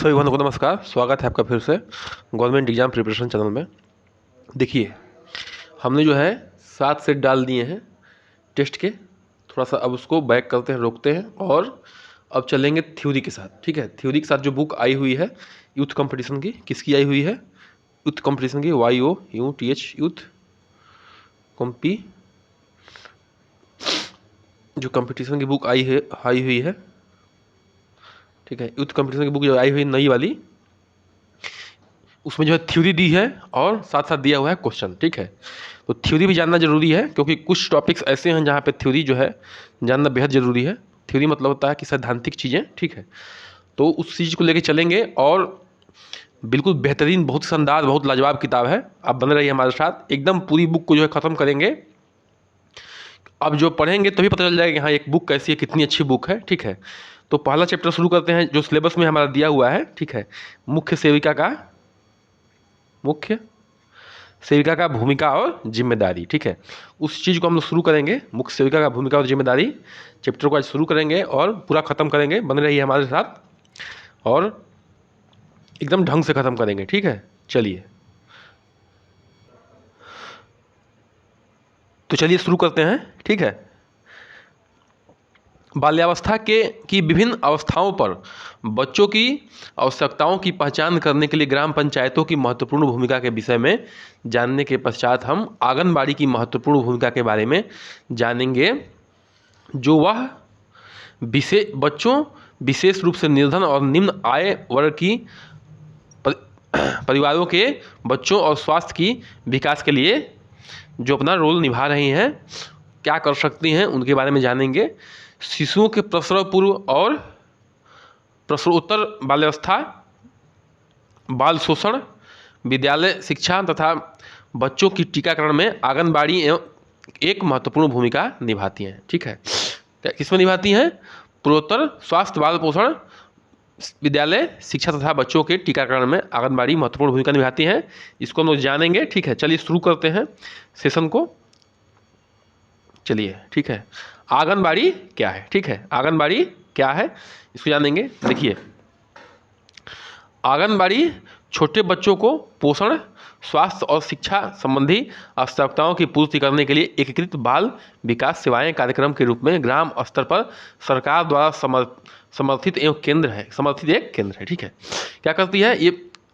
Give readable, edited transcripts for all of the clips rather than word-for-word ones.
सभी बंधुओं को नमस्कार। स्वागत है आपका फिर से गवर्नमेंट एग्जाम प्रिपरेशन चैनल में। देखिए, हमने जो है 7 सेट डाल दिए हैं टेस्ट के। थोड़ा सा अब उसको बैक करते हैं, रोकते हैं और अब चलेंगे थ्योरी के साथ। ठीक है, थ्योरी के साथ जो बुक आई हुई है यूथ कंपटीशन की, किसकी आई हुई है? यूथ कंपटीशन की, YOUTH यूथ कॉम्पी, जो कंपटीशन की बुक आई हुई है। ठीक है, यूथ कंपटीशन की बुक जो आई हुई नई वाली, उसमें जो है थ्योरी दी है और साथ साथ दिया हुआ है क्वेश्चन। ठीक है, तो थ्योरी भी जानना जरूरी है क्योंकि कुछ टॉपिक्स ऐसे हैं जहाँ पे थ्योरी जो है जानना बेहद ज़रूरी है। थ्योरी मतलब होता है कि सैद्धांतिक चीज़ें। ठीक है, तो उस चीज़ को लेके चलेंगे और बिल्कुल बेहतरीन, बहुत शानदार, बहुत लाजवाब किताब है। आप बने रहिए हमारे साथ, एकदम पूरी बुक को जो है ख़त्म करेंगे। अब जो पढ़ेंगे तभी पता चल जाएगा कि हाँ एक बुक कैसी है, कितनी अच्छी बुक है। ठीक है, तो पहला चैप्टर शुरू करते हैं जो सिलेबस में हमारा दिया हुआ है। ठीक है, मुख्य सेविका का भूमिका और जिम्मेदारी। ठीक है, उस चीज़ को हम लोग शुरू करेंगे, मुख्य सेविका का भूमिका और जिम्मेदारी चैप्टर को आज शुरू करेंगे और पूरा ख़त्म करेंगे। बने रहिए हमारे साथ और एकदम ढंग से ख़त्म करेंगे। ठीक है, चलिए तो चलिए शुरू करते हैं। ठीक है, बाल्यावस्था की विभिन्न अवस्थाओं पर बच्चों की आवश्यकताओं की पहचान करने के लिए ग्राम पंचायतों की महत्वपूर्ण भूमिका के विषय में जानने के पश्चात हम आंगनबाड़ी की महत्वपूर्ण भूमिका के बारे में जानेंगे, जो वह बच्चों, विशेष रूप से निर्धन और निम्न आय वर्ग की परिवारों के बच्चों और स्वास्थ्य की विकास के लिए जो अपना रोल निभा रही हैं, क्या कर सकती हैं, उनके बारे में जानेंगे। शिशुओं के प्रसव पूर्व और प्रसवोत्तर बाल्यावस्था, बाल शोषण, विद्यालय शिक्षा तथा बच्चों की टीकाकरण में आंगनबाड़ी एक महत्वपूर्ण भूमिका निभाती हैं। ठीक है, किसमें निभाती हैं? पूर्वोत्तर स्वास्थ्य, बाल पोषण, विद्यालय शिक्षा तथा बच्चों के टीकाकरण में आंगनबाड़ी महत्वपूर्ण भूमिका निभाती हैं। इसको हम लोग जानेंगे। ठीक है, चलिए शुरू करते हैं सेशन को। चलिए, ठीक है, आंगनबाड़ी क्या है? ठीक है, आंगनबाड़ी क्या है इसको जानेंगे। देखिए, आंगनबाड़ी छोटे बच्चों को पोषण, स्वास्थ्य और शिक्षा संबंधी आवश्यकताओं की पूर्ति करने के लिए एकीकृत बाल विकास सेवाएं कार्यक्रम के रूप में ग्राम स्तर पर सरकार द्वारा समर्थित एक केंद्र है। ठीक है, क्या करती है ये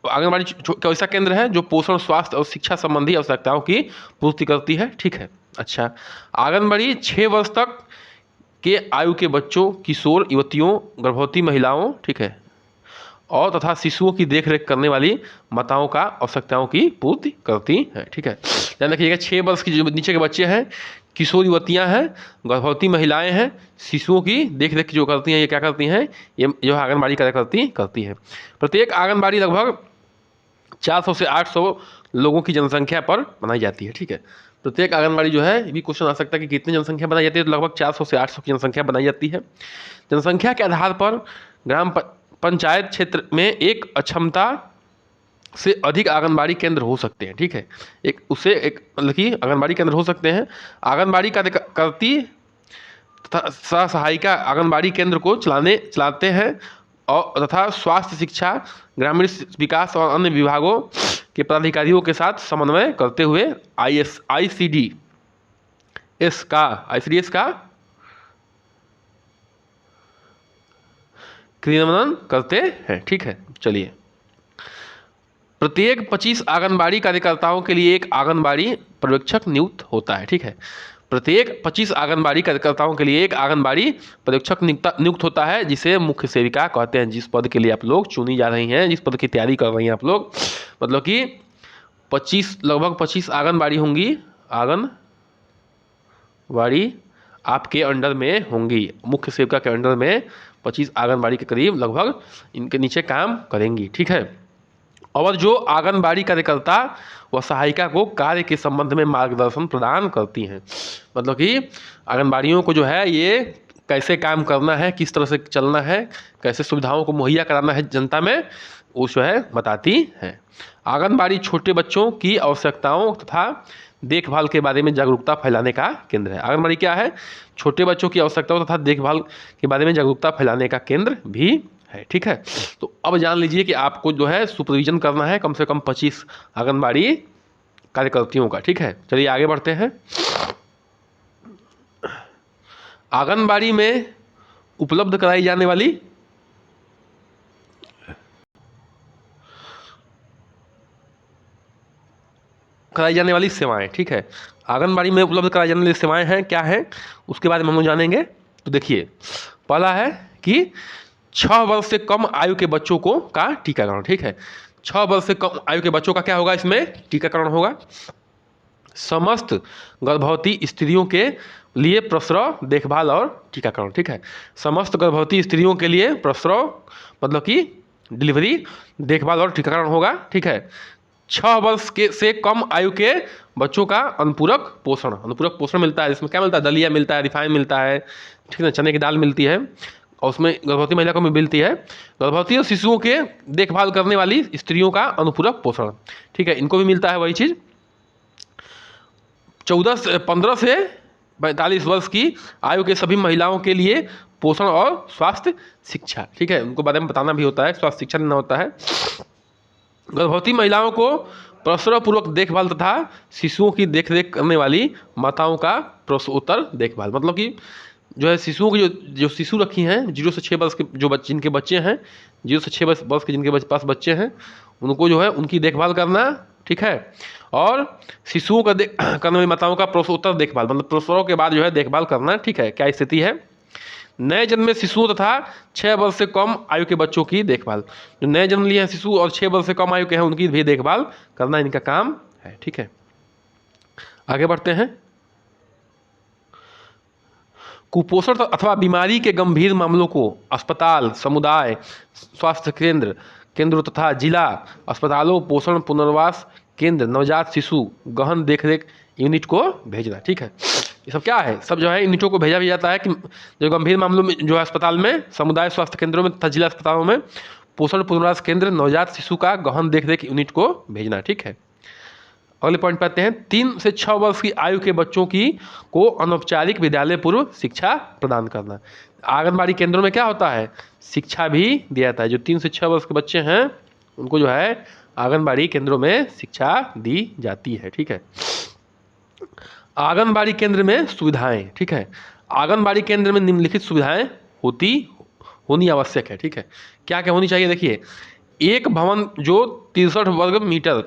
आंगनबाड़ी? ऐसा केंद्र है जो पोषण, स्वास्थ्य और शिक्षा संबंधी आवश्यकताओं की पूर्ति करती है। ठीक है, अच्छा, आंगनबाड़ी 6 वर्ष तक के आयु के बच्चों, किशोर युवतियों, गर्भवती महिलाओं, ठीक है, और तथा शिशुओं की देखरेख करने वाली माताओं का आवश्यकताओं की पूर्ति करती है। ठीक है, ध्यान रखिएगा, 6 वर्ष की जो नीचे के बच्चे हैं, किशोर युवतियां हैं, गर्भवती महिलाएं हैं, शिशुओं की देखरेख जो करती हैं, ये क्या करती हैं? ये जो आंगनबाड़ी कार्य करती है। प्रत्येक आंगनबाड़ी लगभग 400 से 800 लोगों की जनसंख्या पर बनाई जाती है। ठीक है, प्रत्येक आंगनबाड़ी जो है, ये भी क्वेश्चन आ सकता है कि कितनी जनसंख्या बनाई जाती है, तो लगभग 400 से 800 की जनसंख्या बनाई जाती है। जनसंख्या के आधार पर ग्राम पंचायत क्षेत्र में एक अक्षमता से अधिक आंगनबाड़ी केंद्र हो सकते हैं। ठीक है, मतलब कि आंगनबाड़ी केंद्र हो सकते हैं। आंगनबाड़ी करती तथा सहायिका आंगनबाड़ी केंद्र को चलाते हैं और तथा स्वास्थ्य, शिक्षा, ग्रामीण विकास और अन्य विभागों के पदाधिकारियों के साथ समन्वय करते हुए ICDS का क्रियान्वयन करते हैं। ठीक है, चलिए, प्रत्येक 25 आंगनबाड़ी कार्यकर्ताओं के लिए एक आंगनबाड़ी पर्यवेक्षक नियुक्त होता है। ठीक है, प्रत्येक 25 आंगनबाड़ी कार्यकर्ताओं के लिए एक आंगनबाड़ी पर्यवेक्षक नियुक्त होता है, जिसे मुख्य सेविका कहते हैं। जिस पद के लिए आप लोग चुनी जा रही हैं, जिस पद की तैयारी कर रही हैं आप लोग, मतलब कि लगभग 25 आंगनबाड़ी होंगी, आंगनबाड़ी आपके अंडर में होंगी। मुख्य सेविका के अंडर में 25 आंगनबाड़ी के करीब लगभग इनके नीचे काम करेंगी। ठीक है, और जो आंगनबाड़ी कार्यकर्ता व सहायिका को कार्य के संबंध में मार्गदर्शन प्रदान करती हैं, मतलब कि आंगनबाड़ियों को जो है ये कैसे काम करना है, किस तरह से चलना है, कैसे सुविधाओं को मुहैया कराना है जनता में, वो जो है बताती है। आंगनबाड़ी छोटे बच्चों की आवश्यकताओं तथा देखभाल के बारे में जागरूकता फैलाने का केंद्र है। आंगनबाड़ी क्या है? छोटे बच्चों की आवश्यकताओं तथा देखभाल के बारे में जागरूकता फैलाने का केंद्र भी है। ठीक है, तो अब जान लीजिए कि आपको जो है सुपरविजन करना है कम से कम 25 आंगनबाड़ी कार्यकर्तियों का। ठीक है, चलिए आगे बढ़ते हैं। आंगनबाड़ी में उपलब्ध कराई जाने वाली सेवाएं। ठीक है, आंगनबाड़ी में उपलब्ध कराई जाने वाली सेवाएं हैं, क्या है उसके बारे में हम लोग जानेंगे। तो देखिए, पहला है कि 6 वर्ष से कम आयु के बच्चों को का टीकाकरण। ठीक है, 6 वर्ष से कम आयु के बच्चों का क्या होगा, इसमें टीकाकरण होगा। समस्त गर्भवती स्त्रियों के लिए प्रसव देखभाल और टीकाकरण। ठीक है, समस्त गर्भवती स्त्रियों के लिए प्रसव मतलब कि डिलीवरी देखभाल और टीकाकरण होगा। ठीक है, 6 वर्ष के से कम आयु के बच्चों का अनुपूरक पोषण मिलता है, जिसमें क्या मिलता है, दलिया मिलता है, रिफाइन मिलता है, ठीक है, चने की दाल मिलती है, और उसमें गर्भवती महिला को भी मिलती है। गर्भवती और शिशुओं के देखभाल करने वाली स्त्रियों का अनुपूरक पोषण। ठीक है, इनको भी मिलता है वही चीज़। 15 से 45 वर्ष की आयु के सभी महिलाओं के लिए पोषण और स्वास्थ्य शिक्षा। ठीक है, उनको बारे में बताना भी होता है, स्वास्थ्य शिक्षा देना होता है। गर्भवती महिलाओं को प्रसव पूर्वक देखभाल तथा शिशुओं की देखरेख करने वाली माताओं का प्रसवोत्तर देखभाल, मतलब कि जो है शिशुओं की जो शिशु रखी हैं 0 से 6 वर्ष के जो जिनके बच्चे हैं, 0 से 6 वर्ष के जिनके पास बच्चे हैं, उनको जो है उनकी देखभाल करना। ठीक है, और शिशुओं का करने वाली माताओं का प्रसवोत्तर देखभाल, मतलब प्रसव के बाद जो है देखभाल करना। ठीक है, क्या स्थिति है। नए जन्मे शिशुओं तथा 6 वर्ष से कम आयु के बच्चों की देखभाल, जो नए जन्म लिए हैं शिशु और 6 वर्ष से कम आयु के हैं उनकी भी देखभाल करना इनका काम है। ठीक है, आगे बढ़ते हैं। कुपोषण अथवा बीमारी के गंभीर मामलों को अस्पताल, समुदाय स्वास्थ्य केंद्र तथा जिला अस्पतालों, पोषण पुनर्वास केंद्र, नवजात शिशु गहन देखरेख यूनिट को भेजना। ठीक है, ये सब क्या है, सब जो है यूनिटों को भेजा भी जाता है कि जो गंभीर मामलों में जो है अस्पताल में, समुदाय स्वास्थ्य केंद्रों में तथा जिला अस्पतालों में पोषण पुनर्वास केंद्र, नवजात शिशु का गहन देखरेख यूनिट को भेजना। ठीक है, अगले पॉइंट पे आते हैं। 3 से 6 वर्ष की आयु के बच्चों को अनौपचारिक विद्यालय पूर्व शिक्षा प्रदान करना। आंगनबाड़ी केंद्रों में क्या होता है, शिक्षा भी दिया जाता है। जो 3 से 6 वर्ष के बच्चे हैं उनको जो है आंगनबाड़ी केंद्रों में शिक्षा दी जाती है। ठीक है, आंगनबाड़ी केंद्र में सुविधाएं। ठीक है, आंगनबाड़ी केंद्र में निम्नलिखित सुविधाएं होनी आवश्यक है। ठीक है, क्या क्या होनी चाहिए, देखिए, एक भवन जो 63 वर्ग मीटर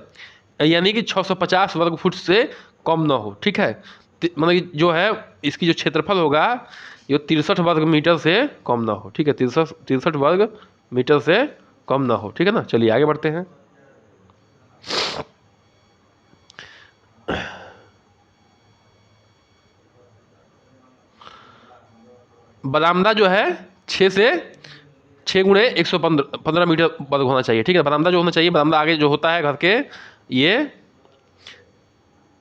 यानी कि 650 वर्ग फुट से कम ना हो। ठीक है, मतलब कि जो है इसकी जो क्षेत्रफल होगा ये 63 वर्ग मीटर से कम ना हो। ठीक है, 63 वर्ग मीटर से कम ना हो। ठीक है ना, चलिए आगे बढ़ते हैं। बरामदा जो है 6 गुणे 115 मीटर वर्ग होना चाहिए। ठीक है, बरामदा जो होना चाहिए, बरामदा आगे जो होता है घर के, ये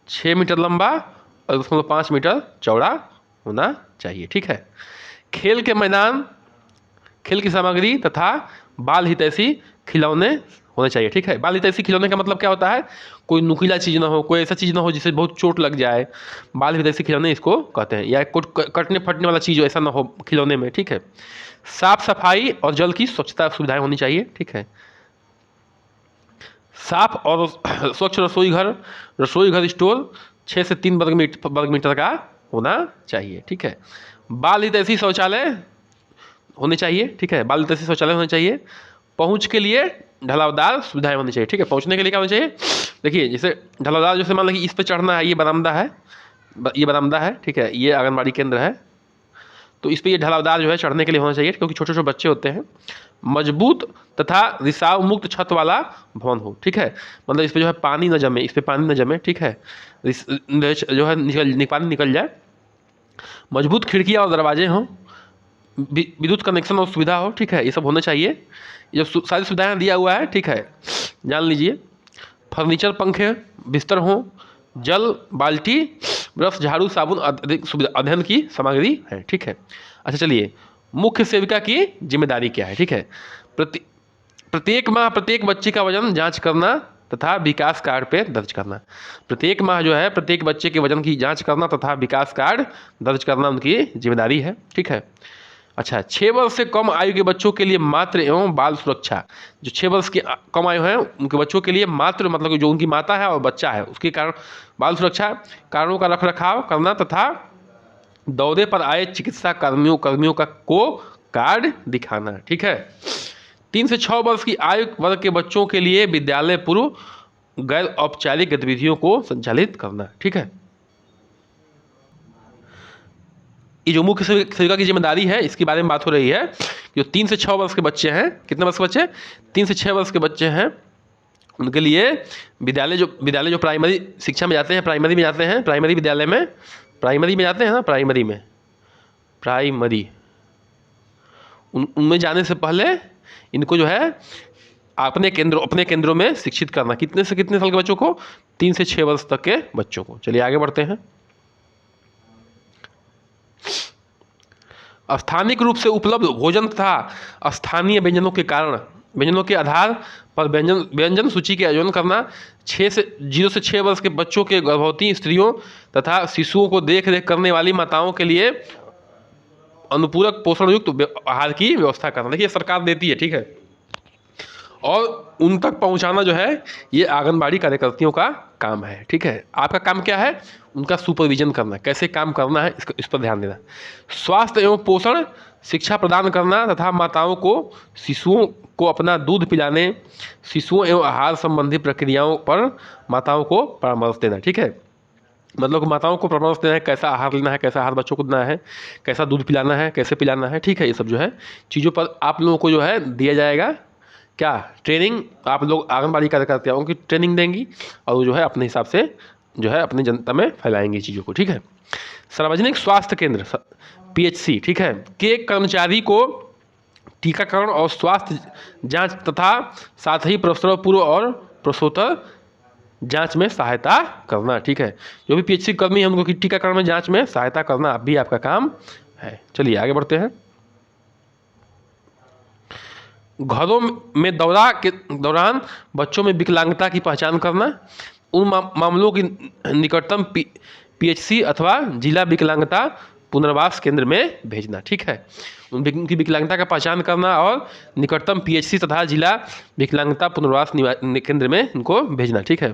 6 मीटर लंबा और 5 मीटर चौड़ा होना चाहिए। ठीक है, खेल के मैदान, खेल की सामग्री तथा बाल हितैषी खिलौने होने चाहिए। ठीक है, बाल हितैषी खिलौने का मतलब क्या होता है, कोई नुकीला चीज़ ना हो, कोई ऐसा चीज़ ना हो जिससे बहुत चोट लग जाए, बाल हितैषी खिलौने इसको कहते हैं, या कुछ कटने फटने वाला चीज़ ऐसा ना हो खिलौने में। ठीक है, साफ सफाई और जल की स्वच्छता सुविधाएं होनी चाहिए। ठीक है, साफ और स्वच्छ रसोई घर स्टोर 6 से 3 वर्ग मीटर का होना चाहिए। ठीक है, बाल हितैषी शौचालय होने चाहिए। ठीक है, बाल हितैषी शौचालय होने चाहिए। पहुंच के लिए ढलावदार सुविधाएं होनी चाहिए। ठीक है, पहुंचने के लिए क्या होना चाहिए, देखिए जैसे ढलावदार, जैसे मान लो कि इस पे चढ़ना है, ये बरामदा है, ये बरामदा है। ठीक है, ये आंगनबाड़ी केंद्र है, तो इस पे ये ढलावदार जो है चढ़ने के लिए होना चाहिए, क्योंकि छोटे छोटे बच्चे होते हैं। मजबूत तथा रिसाव मुक्त छत वाला भवन हो। ठीक है, मतलब इस पे जो है पानी न जमे, इस पे पानी न जमे। ठीक है, जो है पानी निकल जाए। मजबूत खिड़कियाँ और दरवाजे हों, विद्युत कनेक्शन और सुविधा हो। ठीक है, ये सब होना चाहिए, ये जो सारी सुविधाएं दिया हुआ है। ठीक है, जान लीजिए। फर्नीचर, पंखे, बिस्तर हो, जल बाल्टी, ब्रश, झाड़ू, साबुन अधिक सुविधा अध्ययन की सामग्री है। ठीक है, अच्छा चलिए, मुख्य सेविका की जिम्मेदारी क्या है। ठीक है, प्रत्येक माह प्रत्येक बच्चे का वजन जांच करना तथा विकास कार्ड पे दर्ज करना। प्रत्येक माह जो है प्रत्येक बच्चे के वजन की जांच करना तथा विकास कार्ड दर्ज करना उनकी जिम्मेदारी है। ठीक है, अच्छा, 6 वर्ष से कम आयु के बच्चों के लिए मातृ एवं बाल सुरक्षा। जो 6 वर्ष की कम आयु है उनके बच्चों के लिए मातृ मतलब कि जो उनकी माता है और बच्चा है उसके कारण बाल सुरक्षा कारणों का रखरखाव करना तथा दौरे पर आए चिकित्सा कर्मियों का को कार्ड दिखाना। ठीक है। 3 से 6 वर्ष की आयु वर्ग के बच्चों के लिए विद्यालय पूर्व गैर औपचारिक गतिविधियों को संचालित करना। ठीक है। ये जो मुख्य सेविका की जिम्मेदारी है इसके बारे में बात हो रही है। जो 3 से 6 वर्ष के बच्चे हैं, कितने वर्ष के बच्चे, 3 से 6 वर्ष के बच्चे हैं, उनके लिए विद्यालय जो प्राइमरी शिक्षा में जाते हैं, प्राइमरी में जाते हैं, प्राइमरी विद्यालय में प्राइमरी में जाते हैं ना, प्राइमरी उनमें जाने से पहले इनको जो है अपने केंद्रों में शिक्षित करना। कितने से कितने साल के बच्चों को, 3 से 6 वर्ष तक के बच्चों को। चलिए आगे बढ़ते हैं। स्थानिक रूप से उपलब्ध भोजन तथा स्थानीय व्यंजनों के आधार पर व्यंजन सूची के आयोजन करना। 0 से 6 वर्ष के बच्चों के गर्भवती स्त्रियों तथा शिशुओं को देख रेख करने वाली माताओं के लिए अनुपूरक पोषण युक्त आहार की व्यवस्था करना। देखिए सरकार देती है, ठीक है, और उन तक पहुंचाना जो है ये आंगनबाड़ी कार्यकर्तियों का काम है। ठीक है। आपका काम क्या है, उनका सुपरविजन करना, कैसे काम करना है इस पर ध्यान देना। स्वास्थ्य एवं पोषण शिक्षा प्रदान करना तथा माताओं को शिशुओं को अपना दूध पिलाने, शिशुओं एवं आहार संबंधी प्रक्रियाओं पर माताओं को परामर्श देना। ठीक है। मतलब माताओं को परामर्श देना है, कैसा आहार लेना है, कैसा आहार बच्चों को देना है, कैसा दूध पिलाना है, कैसे पिलाना है। ठीक है। ये सब जो है चीज़ों पर आप लोगों को जो है दिया जाएगा क्या, ट्रेनिंग। आप लोग आंगनबाड़ी कार्यकर्ताओं की ट्रेनिंग देंगी और वो जो है अपने हिसाब से जो है अपनी जनता में फैलाएंगे चीज़ों को। ठीक है। सार्वजनिक स्वास्थ्य केंद्र PHC, ठीक है, के कर्मचारी को टीकाकरण और स्वास्थ्य जांच तथा साथ ही प्रसव पूर्व और प्रसवोत्तर जांच में सहायता करना। ठीक है। जो भी PHC कर्मी है उनको टीकाकरण में जांच में सहायता करना भी आपका काम है। चलिए आगे बढ़ते हैं। घरों में दौरा के दौरान बच्चों में विकलांगता की पहचान करना, उन मामलों की निकटतम PHC अथवा जिला विकलांगता पुनर्वास केंद्र में भेजना। ठीक है। उनकी विकलांगता का पहचान करना और निकटतम PHC तथा जिला विकलांगता पुनर्वास केंद्र में इनको भेजना। ठीक है।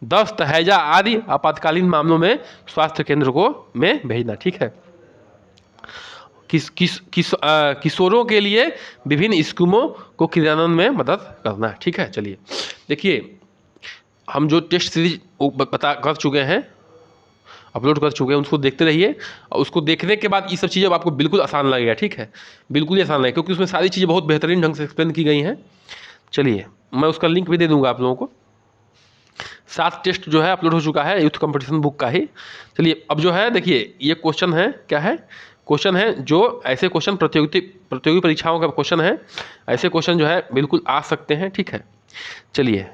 दस्त, हैजा आदि आपातकालीन मामलों में स्वास्थ्य केंद्र को में भेजना। ठीक है। किशोरों के लिए विभिन्न स्कीमों को क्रियान्वयन में मदद करना। ठीक है। चलिए देखिए, हम जो टेस्ट सीरीज कर चुके हैं, अपलोड कर चुके हैं, उसको देखते रहिए और उसको देखने के बाद ये सब चीज़ें आपको बिल्कुल आसान लगेगा। ठीक है। बिल्कुल ही आसान लगेगा क्योंकि उसमें सारी चीज़ें बहुत बेहतरीन ढंग से एक्सप्लेन की गई हैं। चलिए मैं उसका लिंक भी दे दूँगा आप लोगों को। 7 टेस्ट जो है अपलोड हो चुका है यूथ कंपटीशन बुक का ही। चलिए अब जो है देखिए ये क्वेश्चन है, क्या है, क्वेश्चन है जो ऐसे क्वेश्चन प्रतियोगी परीक्षाओं का क्वेश्चन है। ऐसे क्वेश्चन जो है बिल्कुल आ सकते हैं। ठीक है। चलिए,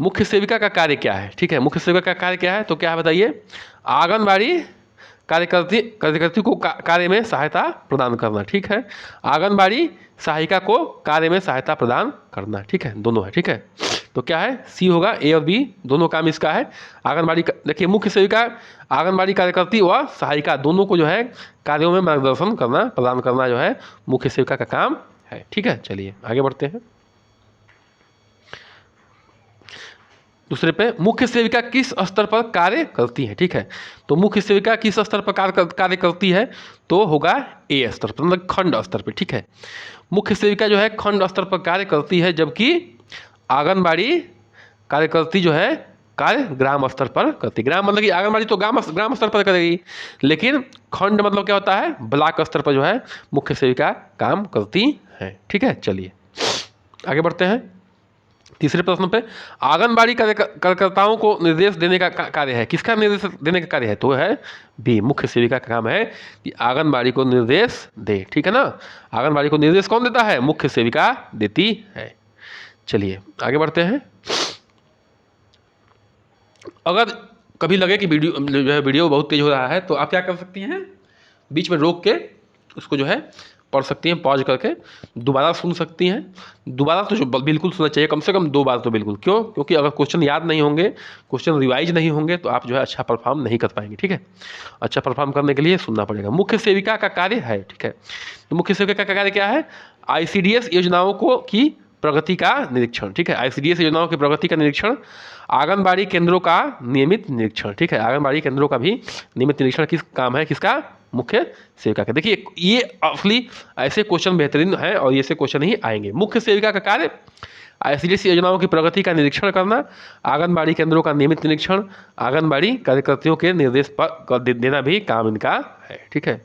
मुख्य सेविका का कार्य क्या है। ठीक है। मुख्य सेविका का कार्य क्या है, तो क्या है बताइए, आंगनबाड़ी कार्यकर्ती को कार्य में सहायता प्रदान करना। ठीक है। आंगनबाड़ी सहायिका को कार्य में सहायता प्रदान करना। ठीक है। दोनों है। ठीक है। तो क्या है, सी होगा, A और B दोनों काम इसका है। आंगनबाड़ी देखिए, मुख्य सेविका आंगनबाड़ी कार्यकर्ती व सहायिका दोनों को जो है कार्यों में मार्गदर्शन करना प्रदान करना जो है मुख्य सेविका का काम है। ठीक है। चलिए आगे बढ़ते हैं। दूसरे पे, मुख्य सेविका किस स्तर पर कार्य करती है। ठीक है। तो मुख्य सेविका किस स्तर पर कार्य करती है, तो होगा A स्तर पर, मतलब खंड स्तर पर। ठीक है। मुख्य सेविका जो है खंड स्तर पर कार्य करती है, जबकि आंगनबाड़ी कार्यकर्ती जो है कार्य ग्राम स्तर पर करती है। ग्राम मतलब कि आंगनबाड़ी तो ग्राम स्तर पर करेगी, लेकिन खंड मतलब क्या होता है, ब्लॉक स्तर पर जो है मुख्य सेविका काम करती है। ठीक है। चलिए आगे बढ़ते हैं। तीसरे प्रश्न पे, आंगनबाड़ी कार्यकर्ताओं को निर्देश देने का कार्य है, किसका निर्देश देने का कार्य है, तो है B, मुख्य सेविका का काम है कि आंगनबाड़ी को निर्देश दे। ठीक है ना। आंगनबाड़ी को निर्देश कौन देता है, मुख्य सेविका देती है। चलिए आगे बढ़ते हैं। अगर कभी लगे कि वीडियो बहुत तेज हो रहा है तो आप क्या कर सकती हैं, बीच में रोक के उसको जो है पढ़ सकती हैं पॉज करके, दोबारा सुन सकती हैं। दोबारा तो बिल्कुल सुनना चाहिए, कम से कम 2 बार तो बिल्कुल। क्यों? क्योंकि अगर क्वेश्चन याद नहीं होंगे, क्वेश्चन रिवाइज नहीं होंगे, तो आप जो है अच्छा परफॉर्म नहीं कर पाएंगे। ठीक है, अच्छा परफॉर्म करने के लिए सुनना पड़ेगा। मुख्य सेविका का कार्य है, ठीक है, तो मुख्य सेविका का कार्य क्या है? आईसीडीएस योजनाओं को की प्रगति का निरीक्षण। ठीक है, आईसीडीएस योजनाओं की प्रगति का निरीक्षण, आंगनबाड़ी केंद्रों का नियमित निरीक्षण। ठीक है, आंगनबाड़ी केंद्रों का भी नियमित निरीक्षण किस काम है? किसका? मुख्य सेविका का। देखिए ये असली ऐसे क्वेश्चन बेहतरीन है और ये से क्वेश्चन ही आएंगे। मुख्य सेविका का कार्य आईसीडीएस योजनाओं की प्रगति का निरीक्षण करना, आंगनबाड़ी केंद्रों का नियमित निरीक्षण, आंगनबाड़ी कार्यकर्तियों के निर्देश पर देना भी काम इनका है। ठीक है,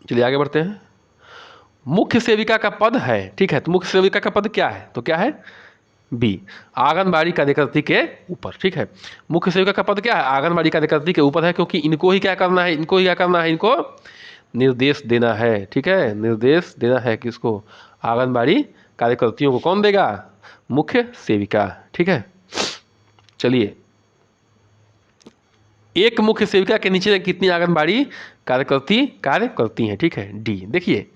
चलिए आगे बढ़ते हैं। मुख्य सेविका का पद है, ठीक है, तो मुख्य सेविका का पद क्या है? तो क्या है? बी, आंगनबाड़ी कार्यकर्ती के ऊपर। ठीक है, मुख्य सेविका का पद क्या है? आंगनबाड़ी कार्यकर्ती के ऊपर है, क्योंकि इनको ही क्या करना है? इनको ही क्या करना है? इनको निर्देश देना है। ठीक है, निर्देश देना है किसको? आंगनबाड़ी कार्यकर्तियों को। कौन देगा? मुख्य सेविका। ठीक है, चलिए, एक मुख्य सेविका के नीचे कितनी आंगनबाड़ी कार्यकर्ती कार्य करती हैं? ठीक है, डी। देखिए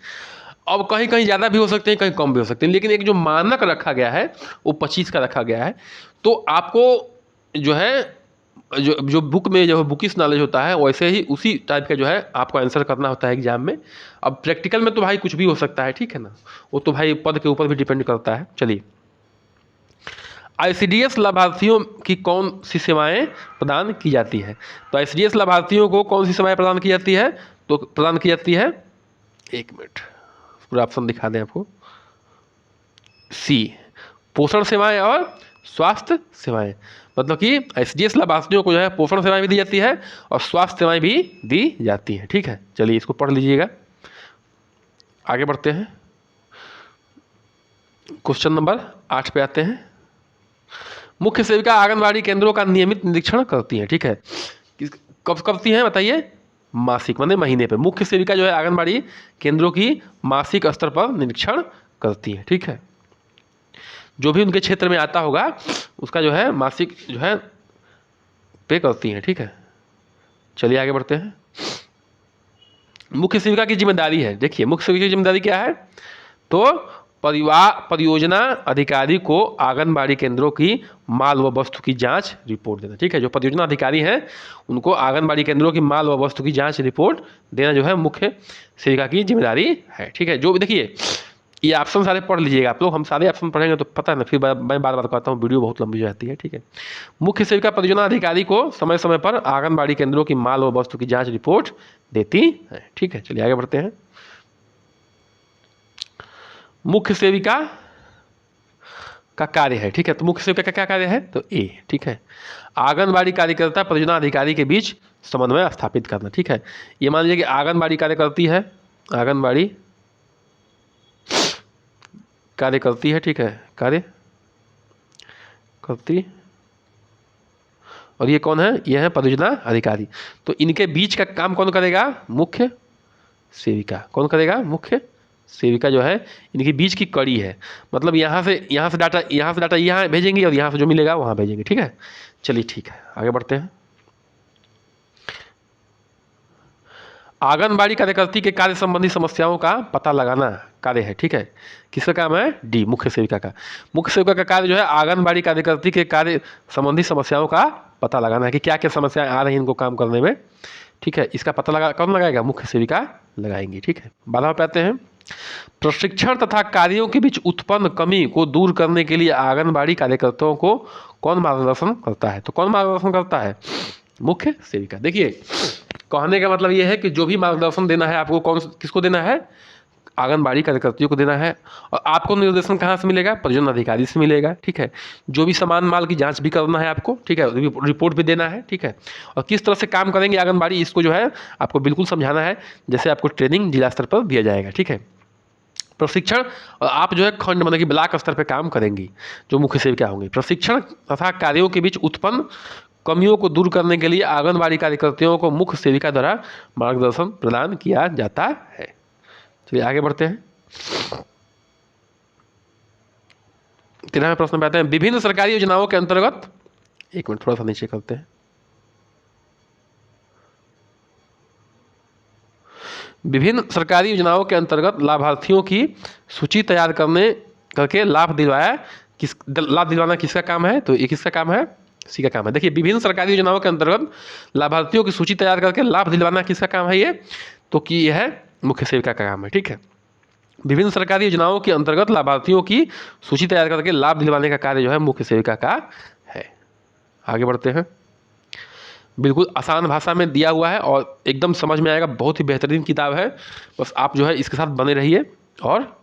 अब कहीं कहीं ज़्यादा भी हो सकते हैं, कहीं कम भी हो सकते हैं, लेकिन एक जो मानक रखा गया है वो 25 का रखा गया है। तो आपको जो है जो बुक में जो बुकिश नॉलेज होता है वैसे ही उसी टाइप का जो है आपको आंसर करना होता है एग्जाम में। अब प्रैक्टिकल में तो भाई कुछ भी हो सकता है, ठीक है ना, वो तो भाई पद के ऊपर भी डिपेंड करता है। चलिए, आईसीडीएस लाभार्थियों की कौन सी सेवाएं प्रदान की जाती है? तो आईसीडीएस लाभार्थियों को कौन सी सेवाएं प्रदान की जाती है? तो प्रदान की जाती है, एक मिनट पूरा ऑप्शन दिखा दें आपको, सी, पोषण सेवाएं और स्वास्थ्य सेवाएं। मतलब कि आईसीडीएस लाभार्थियों को जो है पोषण सेवाएं भी दी जाती है और स्वास्थ्य सेवाएं भी दी जाती हैं। ठीक है, चलिए इसको पढ़ लीजिएगा। आगे बढ़ते हैं, क्वेश्चन नंबर 8 पे आते हैं। मुख्य सेविका आंगनबाड़ी केंद्रों का नियमित निरीक्षण करती है। ठीक है, कब करती हैं बताइए? मासिक, माने महीने पे। मुख्य सेविका जो है आंगनबाड़ी केंद्रों की मासिक स्तर पर निरीक्षण करती है। ठीक है, जो भी उनके क्षेत्र में आता होगा उसका जो है मासिक जो है पे करती हैं। ठीक है, चलिए आगे बढ़ते हैं। मुख्य सेविका की जिम्मेदारी है, देखिए मुख्य सेविका की जिम्मेदारी क्या है? तो परियोजना अधिकारी को आंगनबाड़ी केंद्रों की माल व वस्तु की जांच रिपोर्ट देना। ठीक है, जो परियोजना अधिकारी हैं उनको आंगनबाड़ी केंद्रों की माल व वस्तु की जांच रिपोर्ट देना जो है मुख्य सेविका की जिम्मेदारी है। ठीक है, जो भी देखिए ये ऑप्शन सारे पढ़ लीजिएगा आप लोग, हम सारे ऑप्शन पढ़ेंगे तो पता है ना, फिर मैं बार बार कहता हूँ वीडियो बहुत लंबी हो जाती है। ठीक है, मुख्य सेविका परियोजना अधिकारी को समय समय पर आंगनबाड़ी केंद्रों की माल व वस्तु की जांच रिपोर्ट देती है। ठीक है, चलिए आगे बढ़ते हैं। मुख्य सेविका का कार्य है, ठीक है, तो मुख्य सेविका का क्या कार्य है? तो ए। ठीक है, आंगनबाड़ी कार्यकर्ता परियोजना अधिकारी के बीच समन्वय स्थापित करना। ठीक है, ये मान लीजिए कि आंगनबाड़ी कार्यकर्ती है, आंगनबाड़ी कार्य करती है। ठीक है, कार्य करती, और ये कौन है? ये है परियोजना अधिकारी। तो इनके बीच का काम कौन करेगा? मुख्य सेविका। कौन करेगा? मुख्य सेविका जो है इनके बीच की कड़ी है। मतलब यहाँ से डाटा यहाँ भेजेंगे और यहाँ से जो मिलेगा वहाँ भेजेंगे। ठीक है, चलिए ठीक है, आगे बढ़ते हैं। आंगनबाड़ी कार्यकर्ती के कार्य संबंधी समस्याओं का पता लगाना कार्य है। ठीक है, किसका काम है? डी, मुख्य सेविका का। मुख्य सेविका का कार्य जो है आंगनबाड़ी कार्यकर्ती के कार्य संबंधी समस्याओं का पता लगाना है कि क्या क्या समस्याएं आ रही हैं इनको काम करने में। ठीक है, इसका पता कौन लगाएगा? मुख्य सेविका लगाएंगी। ठीक है, 12 पे आते हैं। प्रशिक्षण तथा कार्यों के बीच उत्पन्न कमी को दूर करने के लिए आंगनबाड़ी कार्यकर्ताओं को कौन मार्गदर्शन करता है? तो कौन मार्गदर्शन करता है? मुख्य सेविका। देखिए कहने का मतलब ये है कि जो भी मार्गदर्शन देना है आपको, किसको देना है? आंगनबाड़ी कार्यकर्तियों को देना है। और आपको निर्देशन कहाँ से मिलेगा? परियोजना अधिकारी से मिलेगा। ठीक है, जो भी सामान माल की जांच भी करना है आपको, ठीक है, रिपोर्ट भी देना है। ठीक है, और किस तरह से काम करेंगे आंगनबाड़ी, इसको जो है आपको बिल्कुल समझाना है, जैसे आपको ट्रेनिंग जिला स्तर पर दिया जाएगा। ठीक है, प्रशिक्षण, और आप जो है खंड मतलब कि ब्लॉक स्तर पर काम करेंगी जो मुख्य सेविका होंगी। प्रशिक्षण तथा कार्यों के बीच उत्पन्न कमियों को दूर करने के लिए आंगनबाड़ी कार्यकर्तियों को मुख्य सेविका द्वारा मार्गदर्शन प्रदान किया जाता है। चलिए आगे बढ़ते हैं। 13वें प्रश्न पे आते हैं। विभिन्न सरकारी योजनाओं के अंतर्गत, एक मिनट थोड़ा सा नीचे करते हैं। विभिन्न सरकारी योजनाओं के अंतर्गत लाभार्थियों की सूची तैयार करके लाभ दिलवाना किसका काम है? तो ये किसका काम है? इसी का काम है। देखिए, विभिन्न सरकारी योजनाओं के अंतर्गत लाभार्थियों की सूची तैयार करके लाभ दिलवाना किसका काम है ये? तो कि यह है मुख्य सेविका का काम है। ठीक है, विभिन्न सरकारी योजनाओं के अंतर्गत लाभार्थियों की सूची तैयार करके लाभ दिलवाने का कार्य जो है मुख्य सेविका का है। आगे बढ़ते हैं। बिल्कुल आसान भाषा में दिया हुआ है और एकदम समझ में आएगा, बहुत ही बेहतरीन किताब है। बस आप जो है इसके साथ बने रहिए। और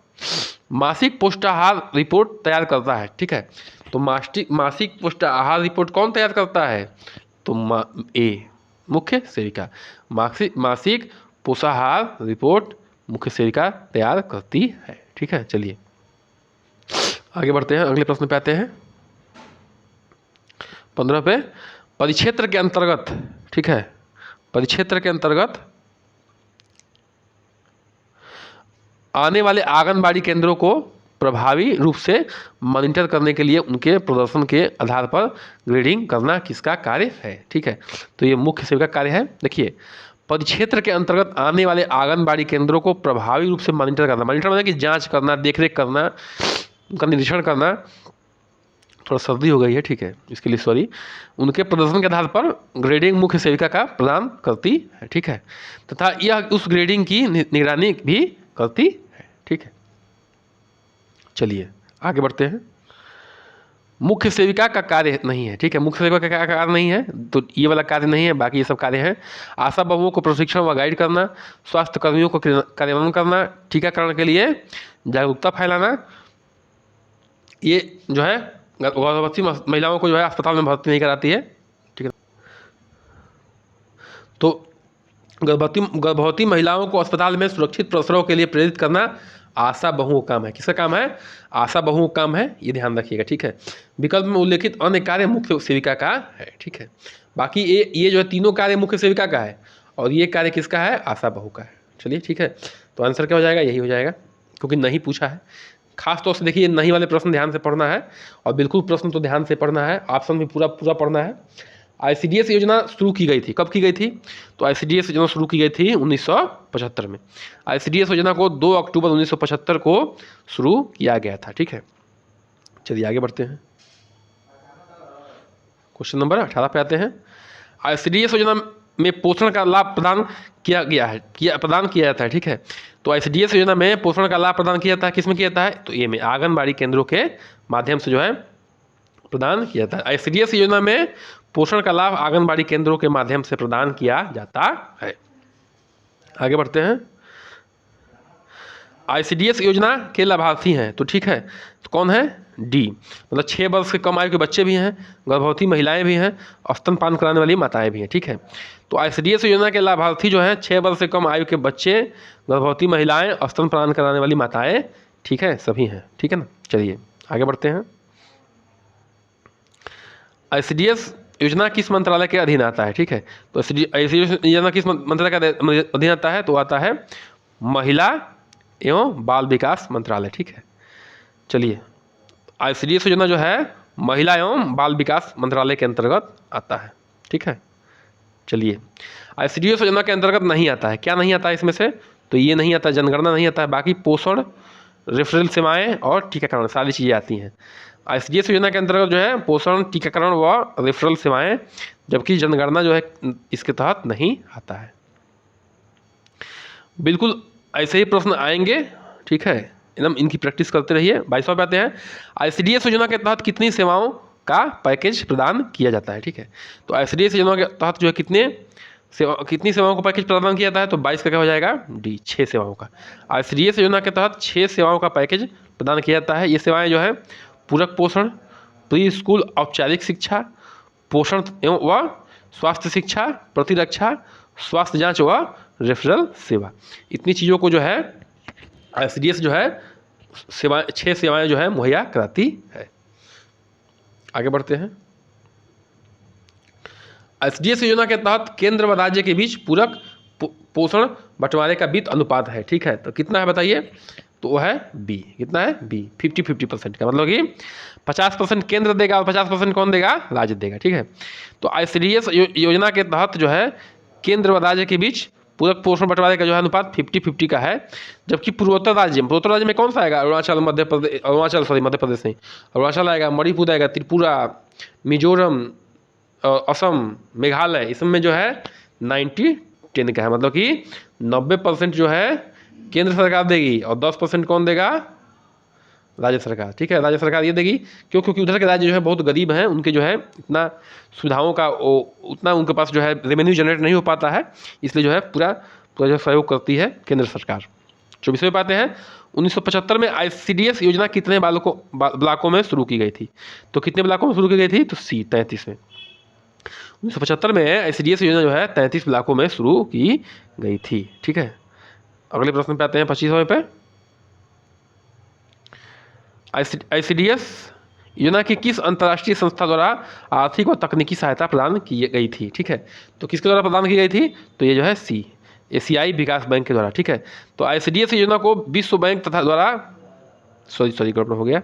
मासिक पोषाहार रिपोर्ट तैयार करता है। ठीक है, तो मासिक पोषाहार रिपोर्ट कौन तैयार करता है? तो मुख्य सेविका। मासिक पोषाहार रिपोर्ट मुख्य सेविका तैयार करती है। ठीक है, चलिए आगे बढ़ते हैं, अगले प्रश्न पे आते हैं। 15 पे, परिक्षेत्र के अंतर्गत, ठीक है, परिक्षेत्र के अंतर्गत आने वाले आंगनबाड़ी केंद्रों को प्रभावी रूप से मॉनिटर करने के लिए उनके प्रदर्शन के आधार पर ग्रेडिंग करना किसका कार्य है? ठीक है, तो ये मुख्य सेविका कार्य है। देखिए, परिक्षेत्र के अंतर्गत आने वाले आंगनबाड़ी केंद्रों को प्रभावी रूप से मॉनिटर करना, मॉनिटर मतलब कि जांच करना, देखरेख करना, उनका निरीक्षण करना। थोड़ा सर्दी हो गई है, ठीक है, इसके लिए सॉरी। उनके प्रदर्शन के आधार पर ग्रेडिंग मुख्य सेविका का प्रदान करती है। ठीक है, तथा यह उस ग्रेडिंग की निगरानी भी करती है। ठीक है, चलिए आगे बढ़ते हैं। मुख्य सेविका का कार्य नहीं है। ठीक है, मुख्य सेविका का कार्य नहीं है, तो ये वाला कार्य नहीं है, बाकी ये सब कार्य हैं। आशा बहुओं को प्रशिक्षण व गाइड करना, स्वास्थ्य कर्मियों को कार्यान्वयन करना, टीकाकरण के लिए जागरूकता फैलाना। ये जो है गर्भवती महिलाओं को जो है अस्पताल में भर्ती नहीं कराती है। ठीक है, तो गर्भवती महिलाओं को अस्पताल में सुरक्षित प्रसव के लिए प्रेरित करना आशा बहुओं का काम है। किसका काम है? आशा बहुओं का काम है, ये ध्यान रखिएगा। ठीक है, विकल्प में उल्लेखित अन्य कार्य मुख्य सेविका का है। ठीक है, बाकी ये जो है तीनों कार्य मुख्य सेविका का है और ये कार्य किसका है? आशा बहु का है। चलिए ठीक है, तो आंसर क्या हो जाएगा? यही हो जाएगा, क्योंकि नहीं पूछा है। खास तौर से देखिए, नहीं वाले प्रश्न ध्यान से पढ़ना है और बिल्कुल प्रश्न तो ध्यान से पढ़ना है, ऑप्शन भी पूरा पूरा पढ़ना है। ICDS योजना शुरू की गई थी, कब की गई थी? तो ICDS योजना शुरू की गई थी 1975 में। ICDS योजना को 2 अक्टूबर 1975 को शुरू किया गया था। ठीक है, चलिए आगे बढ़ते हैं। क्वेश्चन नंबर 18 पे आते हैं। ICDS योजना में पोषण का लाभ प्रदान किया जाता है। ठीक है, तो ICDS योजना में पोषण का लाभ प्रदान किया जाता है, किसमें किया जाता है? तो ये में आंगनबाड़ी केंद्रों के माध्यम से जो है प्रदान किया जाता है। ICDS योजना में पोषण का लाभ आंगनबाड़ी केंद्रों के माध्यम से प्रदान किया जाता है। आगे बढ़ते हैं। ICDS योजना के लाभार्थी हैं, तो ठीक है, तो कौन है? डी, मतलब 6 वर्ष से कम आयु के बच्चे भी हैं, गर्भवती महिलाएं भी हैं, स्तनपान कराने वाली माताएं भी हैं। ठीक है, तो ICDS योजना के लाभार्थी जो हैं 6 वर्ष से कम आयु के बच्चे, गर्भवती महिलाएं, स्तनपान कराने वाली माताएं, ठीक है, सभी हैं। ठीक है ना, चलिए आगे बढ़ते हैं। ICDS योजना किस मंत्रालय के अधीन आता है? ठीक है, तो ICDS योजना किस मंत्रालय के अधीन आता है? तो आता है महिला एवं बाल विकास मंत्रालय। ठीक है, चलिए ICDS योजना जो है महिला एवं बाल विकास मंत्रालय के अंतर्गत आता है। ठीक है, चलिए ICDS योजना के अंतर्गत नहीं आता है, क्या नहीं आता है इसमें से? तो ये नहीं आता, जनगणना नहीं आता है, बाकी पोषण, रेफरल सेवाएं और टीकाकरण सारी चीज़ें आती हैं। ICDS योजना के अंतर्गत जो है पोषण, टीकाकरण व रेफरल सेवाएं, जबकि जनगणना जो है इसके तहत नहीं आता है। बिल्कुल ऐसे ही प्रश्न आएंगे। ठीक है, एकदम इनकी प्रैक्टिस करते रहिए। 22वां पे आते हैं। ICDS योजना के तहत कितनी सेवाओं का पैकेज प्रदान किया जाता है? ठीक है, तो ICDS योजना के तहत जो है कितनी सेवाओं का पैकेज प्रदान किया जाता है? तो 22 का क्या हो जाएगा? डी, 6 सेवाओं का। ICDS योजना के तहत 6 सेवाओं का पैकेज प्रदान किया जाता है। ये सेवाएं जो है पूरक पोषण, प्री स्कूल औपचारिक शिक्षा, पोषण एवं व स्वास्थ्य शिक्षा, प्रतिरक्षा, स्वास्थ्य जांच व रेफरल सेवा। इतनी चीज़ों को जो है ICDS जो है 6 सेवाएं जो है मुहैया कराती है। आगे बढ़ते हैं। ICDS योजना के तहत केंद्र व राज्य के बीच पूरक पोषण बंटवारे का वित्त अनुपात है। ठीक है, तो कितना है बताइए? तो वो है बी। कितना है? बी, 50-50% का, मतलब कि 50% केंद्र देगा और 50% कौन देगा? राज्य देगा। ठीक है, तो ICDS योजना के तहत जो है केंद्र व राज्य के बीच पूरक पोषण बंटवारे का जो है अनुपात 50-50 का है। जबकि पूर्वोत्तर राज्य में कौन सा आएगा? मध्य प्रदेश नहीं, अरुणाचल आएगा, मणिपुर आएगा, त्रिपुरा, मिजोरम, असम, मेघालय, इसमें जो है 90-10 का है, मतलब कि 90% जो है केंद्र सरकार देगी और 10% कौन देगा? राज्य सरकार। ठीक है, राज्य सरकार ये देगी। क्यों? क्योंकि उधर के राज्य जो है बहुत गरीब हैं, उनके जो है इतना सुविधाओं का उतना उनके पास जो है रेवेन्यू जनरेट नहीं हो पाता है, इसलिए जो है पूरा पूरा जो सहयोग करती है केंद्र सरकार। 24वें पाते हैं 1975 में ICDS योजना कितने ब्लॉकों में शुरू की गई थी? तो कितने ब्लॉकों में शुरू की गई थी? तो सी 33 में। 1975 में ICDS योजना जो है 33 ब्लॉकों में शुरू की गई थी। ठीक है, अगले प्रश्न पे आते हैं 25वें पे। ICDS योजना की किस अंतर्राष्ट्रीय संस्था द्वारा आर्थिक और तकनीकी सहायता प्रदान की गई थी? ठीक है, तो किसके द्वारा प्रदान की गई थी? तो ये जो है सी, एशियाई विकास बैंक के द्वारा। ठीक है, तो ICDS योजना को विश्व बैंक तथा द्वारा सॉरी गड़बड़ हो गया,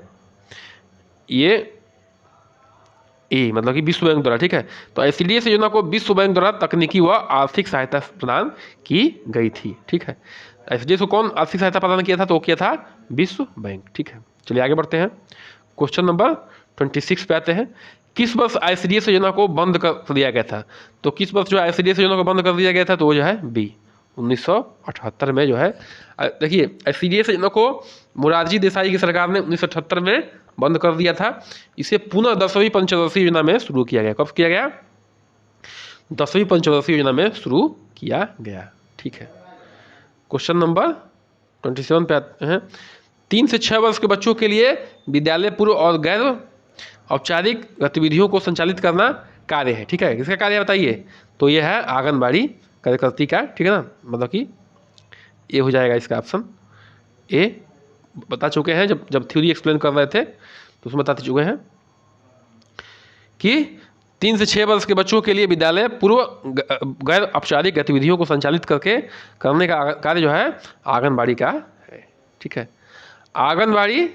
ये मतलब कि विश्व बैंक द्वारा। ठीक है, तो ICDS योजना को विश्व बैंक द्वारा तकनीकी व आर्थिक सहायता प्रदान की गई थी। ठीक है, ICDS को कौन आर्थिक सहायता प्रदान किया था? तो किया था विश्व बैंक। ठीक है, चलिए आगे बढ़ते हैं। क्वेश्चन नंबर 26 पे आते हैं। किस वर्ष ICDS योजना को बंद कर दिया गया था? तो किस वर्ष जो ICDS योजना को बंद कर दिया गया था? तो वो जो है बी 1978 में जो है। देखिए, ICDS योजना को मोरारजी देसाई की सरकार ने 1978 में बंद कर दिया था। इसे पुनः 10वीं पंचवर्षीय योजना में शुरू किया गया। कब किया गया? 10वीं पंचवर्षीय योजना में शुरू किया गया। ठीक है, क्वेश्चन नंबर 27 पे आते हैं। 3 से 6 वर्ष के बच्चों के लिए विद्यालय पूर्व और गैर औपचारिक गतिविधियों को संचालित करना कार्य है। ठीक है, किसका कार्य बताइए? तो ये है आंगनबाड़ी कार्यकर्ती का। ठीक है ना, मतलब कि ये हो जाएगा इसका ऑप्शन ए। बता चुके हैं जब थ्योरी एक्सप्लेन कर रहे थे तो उसमें बता चुके हैं कि 3 से 6 वर्ष के बच्चों के लिए विद्यालय पूर्व गैर औपचारिक गतिविधियों को संचालित करने का कार्य जो है आंगनबाड़ी का है। ठीक है, आंगनबाड़ी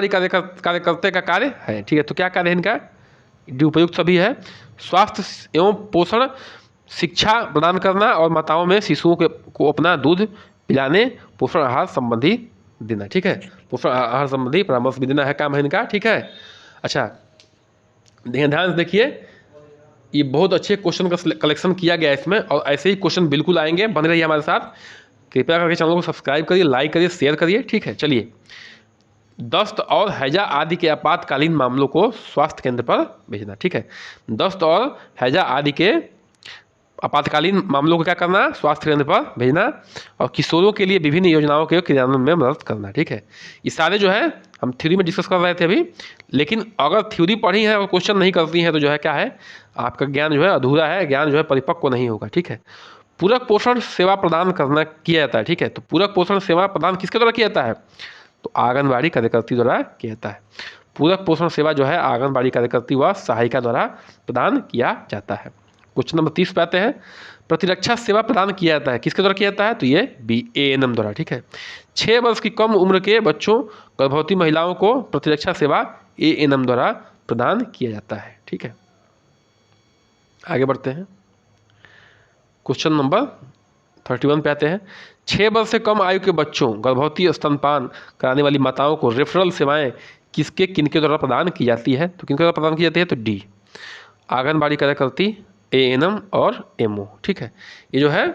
कार्यकर्ता का कार्य है। ठीक है, तो क्या कार्य है इनका? उपयुक्त सभी है। स्वास्थ्य एवं पोषण शिक्षा प्रदान करना और माताओं में शिशुओं को अपना दूध पिलाने, पोषण आहार संबंधी देना। ठीक है, पोषण आहार संबंधी परामर्श भी देना है, काम है इनका। ठीक है, अच्छा ध्यान से देखिए, ये बहुत अच्छे क्वेश्चन का कलेक्शन किया गया है इसमें, और ऐसे ही क्वेश्चन बिल्कुल आएंगे। बने रहिए हमारे साथ, कृपया करके चैनल को सब्सक्राइब करिए, लाइक करिए, शेयर करिए। ठीक है, चलिए। दस्त और हैजा आदि के आपातकालीन मामलों को स्वास्थ्य केंद्र पर भेजना। ठीक है, दस्त और हैजा आदि के आपातकालीन मामलों को क्या करना? स्वास्थ्य केंद्र पर भेजना। और किशोरों के लिए विभिन्न योजनाओं के क्रियान्वयन में मदद करना। ठीक है, ये सारे जो है हम थ्योरी में डिस्कस कर रहे थे अभी, लेकिन अगर थ्योरी पढ़ी है और क्वेश्चन नहीं करती हैं तो जो है क्या है, आपका ज्ञान जो है अधूरा है, ज्ञान जो है परिपक्व नहीं होगा। ठीक है, पूरक पोषण सेवा प्रदान करना किया जाता है। ठीक है, तो पूरक पोषण सेवा प्रदान किसके द्वारा किया जाता है? तो आंगनबाड़ी कार्यकर्ती द्वारा किया जाता है। पूरक पोषण सेवा जो है आंगनबाड़ी कार्यकर्ती व सहायिका द्वारा प्रदान किया जाता है। क्वेश्चन नंबर 30 पे आते हैं। प्रतिरक्षा सेवा प्रदान किया जाता है, किसके द्वारा किया जाता है? तो ये ANM द्वारा। ठीक है, 6 वर्ष की कम उम्र के बच्चों, गर्भवती महिलाओं को प्रतिरक्षा सेवा ANM द्वारा प्रदान किया जाता है। ठीक है, आगे बढ़ते हैं। क्वेश्चन नंबर 31 पे आते हैं। 6 वर्ष से कम आयु के बच्चों, गर्भवती, स्तनपान कराने वाली माताओं को रेफरल सेवाएं किनके द्वारा प्रदान की जाती है? तो किनके द्वारा प्रदान की जाती है? तो डी, आंगनबाड़ी कार्यकर्ती, ANM और MO। ठीक है, ये जो है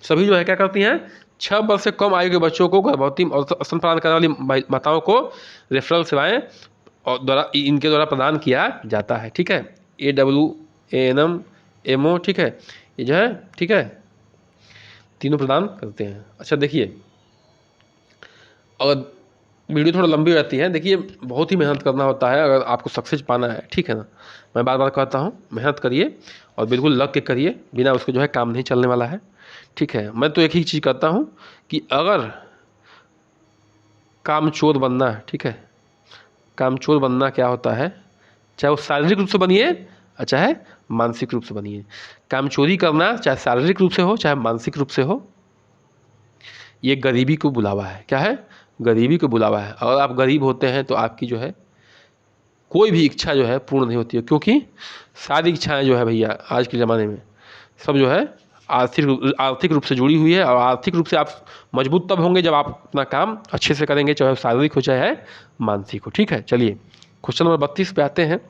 सभी जो है क्या करती हैं? 6 वर्ष से कम आयु के बच्चों को, गर्भवती और स्तनपान कराने वाली माताओं को रेफरल सेवाएं और इनके द्वारा प्रदान किया जाता है। ठीक है, AW, ANM, MO। ठीक है, ये जो है ठीक है तीनों प्रदान करते हैं। अच्छा देखिए, और वीडियो थोड़ा लंबी रहती है, देखिए बहुत ही मेहनत करना होता है अगर आपको सक्सेस पाना है। ठीक है ना, मैं बार बार कहता हूँ मेहनत करिए और बिल्कुल लग के करिए, बिना उसके जो है काम नहीं चलने वाला है। ठीक है, मैं तो एक ही चीज़ कहता हूँ कि अगर कामचोर बनना है, ठीक है, कामचोर बनना क्या होता है, चाहे वो शारीरिक रूप से बनिए और चाहे मानसिक रूप से बनिए। कामचोरी करना चाहे शारीरिक रूप से हो चाहे मानसिक रूप से हो, ये गरीबी को बुलावा है। क्या है? गरीबी को बुलावा है। अगर आप गरीब होते हैं तो आपकी जो है कोई भी इच्छा जो है पूर्ण नहीं होती है, क्योंकि सारी इच्छाएं जो है भैया आज के ज़माने में सब जो है आर्थिक रूप से जुड़ी हुई है, और आर्थिक रूप से आप मजबूत तब होंगे जब आप अपना काम अच्छे से करेंगे, चाहे शारीरिक हो चाहे मानसिक हो। ठीक है, चलिए क्वेश्चन नंबर 32 पे आते हैं।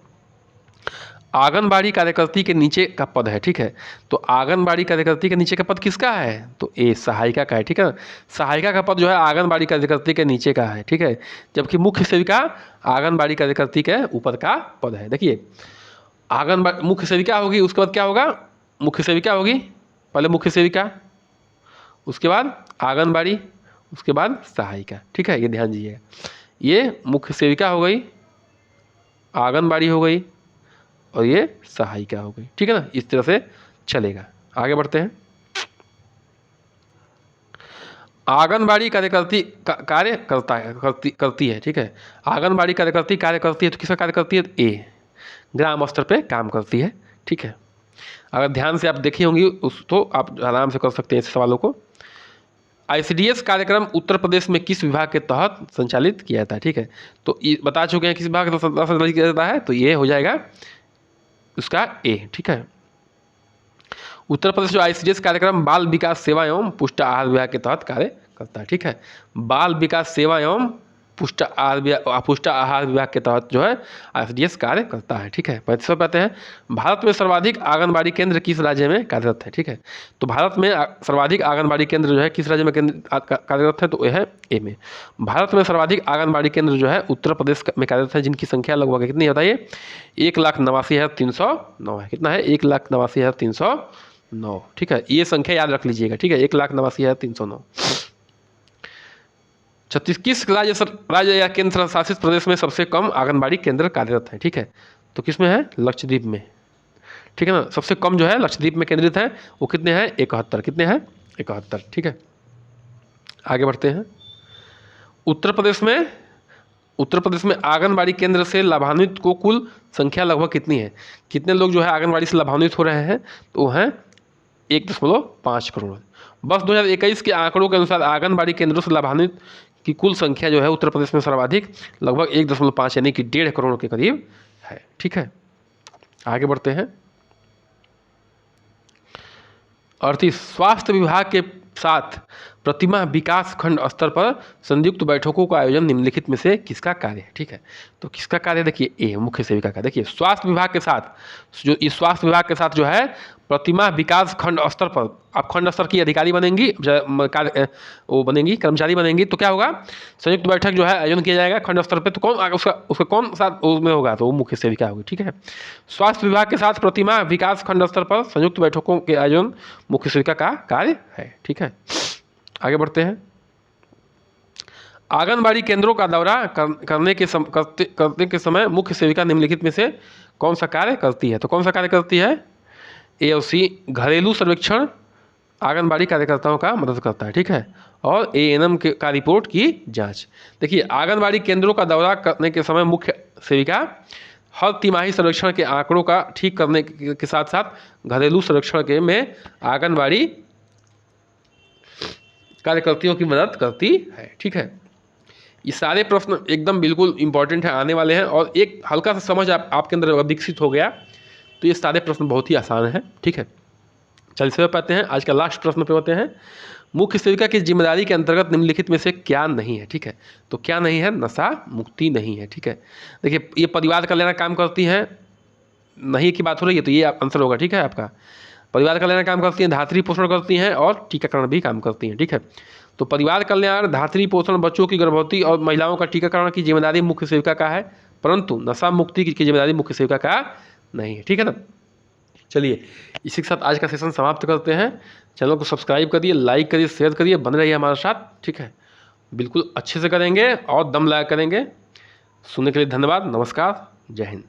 आंगनबाड़ी कार्यकर्ती के नीचे का पद है। ठीक है, तो आंगनबाड़ी कार्यकर्ती के नीचे का पद किसका है? तो ए सहायिका का है। ठीक है, सहायिका का पद जो है आंगनबाड़ी कार्यकर्ती के नीचे का है। ठीक है, जबकि मुख्य सेविका आंगनबाड़ी कार्यकर्ती के ऊपर का पद है। देखिए, आंगनबाड़ी मुख्य सेविका होगी, उसके बाद क्या होगा? मुख्य सेविका होगी, पहले मुख्य सेविका, उसके बाद आंगनबाड़ी, उसके बाद सहायिका। ठीक है, ये ध्यान दीजिएगा, ये मुख्य सेविका हो गई, आंगनबाड़ी हो गई, और ये सहायिका हो गई। ठीक है ना, इस तरह से चलेगा। आगे बढ़ते हैं। आंगनबाड़ी कार्यकर्ती कार्य करती है। ठीक है, आंगनबाड़ी कार्यकर्ती कार्य करती है, तो किसका कार्य करती है? ए ग्राम स्तर पे काम करती है। ठीक है, अगर ध्यान से आप देखी होंगी उस तो आप आराम से कर सकते हैं इस सवालों को। ICDS कार्यक्रम उत्तर प्रदेश में किस विभाग के तहत संचालित किया जाता है? ठीक है, तो ये बता चुके हैं किस विभाग के तहत संचालित किया जाता है, तो ये हो जाएगा उसका ए। ठीक है, उत्तर प्रदेश जो ICDS कार्यक्रम बाल विकास सेवा एवं पुष्ट आहार विभाग के तहत कार्य करता है। ठीक है, बाल विकास सेवा एवं पुष्ट आहार विभाग के तहत जो है ICDS कार्य करता है। ठीक है, 35 पे आते हैं। भारत में सर्वाधिक आंगनबाड़ी केंद्र किस राज्य में कार्यरत है? ठीक है, तो भारत में सर्वाधिक आंगनबाड़ी केंद्र जो है किस राज्य में कार्यरत है? तो यह है ए में। भारत में सर्वाधिक आंगनबाड़ी केंद्र जो है उत्तर प्रदेश में कार्यरत है, जिनकी संख्या लगभग कितनी है बताइए? 1,89,309 है। कितना है? 1,89,309। ठीक है, ये संख्या याद रख लीजिएगा। ठीक है, 1,89,309। 36 किस राज्य या केंद्र शासित प्रदेश में सबसे कम आंगनबाड़ी केंद्र कार्यरत है? ठीक है, तो किस में है? लक्षद्वीप में। ठीक है ना, सबसे कम जो है लक्षद्वीप में केंद्रित है, वो कितने हैं? 71। कितने हैं? 71। ठीक है, आगे बढ़ते हैं। उत्तर प्रदेश में आंगनबाड़ी केंद्र से लाभान्वित को कुल संख्या लगभग कितनी है? कितने लोग जो है आंगनबाड़ी से लाभान्वित हो रहे हैं? तो वो हैं 1.5 करोड़। बस 2021 के आंकड़ों के अनुसार आंगनबाड़ी केंद्रों से लाभान्वित की कुल संख्या जो है उत्तर प्रदेश में सर्वाधिक लगभग 1.5 यानी कि 1.5 करोड़ के करीब है। ठीक है, आगे बढ़ते हैं। 38 स्वास्थ्य विभाग के साथ प्रतिमा विकास खंड स्तर पर संयुक्त बैठकों का आयोजन निम्नलिखित में से किसका कार्य है? ठीक है, तो किसका कार्य? देखिए ए मुख्य सेविका का। देखिए स्वास्थ्य विभाग के साथ जो इस स्वास्थ्य विभाग के साथ जो है प्रतिमा विकास खंड स्तर पर आप खंड स्तर की अधिकारी बनेंगी, वो बनेंगी, कर्मचारी बनेंगी, तो क्या होगा? संयुक्त बैठक जो है आयोजन किया जाएगा खंड स्तर पर, तो कौन उसका कौन सा उसमें होगा? तो वो मुख्य सेविका होगी। ठीक है, स्वास्थ्य विभाग के साथ प्रतिमा विकास खंड स्तर पर संयुक्त बैठकों के आयोजन मुख्य सेविका का कार्य है। ठीक है, आगे बढ़ते हैं। आंगनबाड़ी केंद्रों का दौरा करने के समय मुख्य सेविका निम्नलिखित में से कौन सा कार्य करती है? तो कौन सा कार्य करती है? ए और सी घरेलू सर्वेक्षण आंगनबाड़ी कार्यकर्ताओं का मदद करता है। ठीक है, और ANM का रिपोर्ट की जांच। देखिए आंगनबाड़ी केंद्रों का दौरा करने के समय मुख्य सेविका हर तिमाही सर्वेक्षण के आंकड़ों का ठीक करने के साथ साथ घरेलू सर्वेक्षण के में आंगनबाड़ी कार्यकर्तियों की मदद करती है। ठीक है, ये सारे प्रश्न एकदम बिल्कुल इंपॉर्टेंट है, आने वाले हैं, और एक हल्का सा समझ आपके अंदर विकसित हो गया तो ये सारे प्रश्न बहुत ही आसान हैं। ठीक है, चलिए से पाते हैं आज का लास्ट प्रश्न पे होते हैं। मुख्य सेविका की जिम्मेदारी के अंतर्गत निम्नलिखित में से क्या नहीं है? ठीक है, तो क्या नहीं है? नशा मुक्ति नहीं है। ठीक है, देखिए ये परिवार कल्याण काम करती हैं, नहीं की बात हो रही है तो ये आंसर होगा। ठीक है, आपका परिवार कल्याण काम करती हैं, धात्री पोषण करती हैं, और टीकाकरण भी काम करती हैं। ठीक है, तो परिवार कल्याण, धात्री पोषण, बच्चों की गर्भवती और महिलाओं का टीकाकरण की जिम्मेदारी मुख्य सेविका का है, परंतु नशा मुक्ति की जिम्मेदारी मुख्य सेविका का नहीं है। ठीक है ना, चलिए इसी के साथ आज का सेशन समाप्त करते हैं। चैनल को सब्सक्राइब करिए, लाइक करिए, शेयर करिए, बने रहिए हमारे साथ। ठीक है, बिल्कुल अच्छे से करेंगे और दम लगा करेंगे। सुनने के लिए धन्यवाद। नमस्कार, जय हिंद।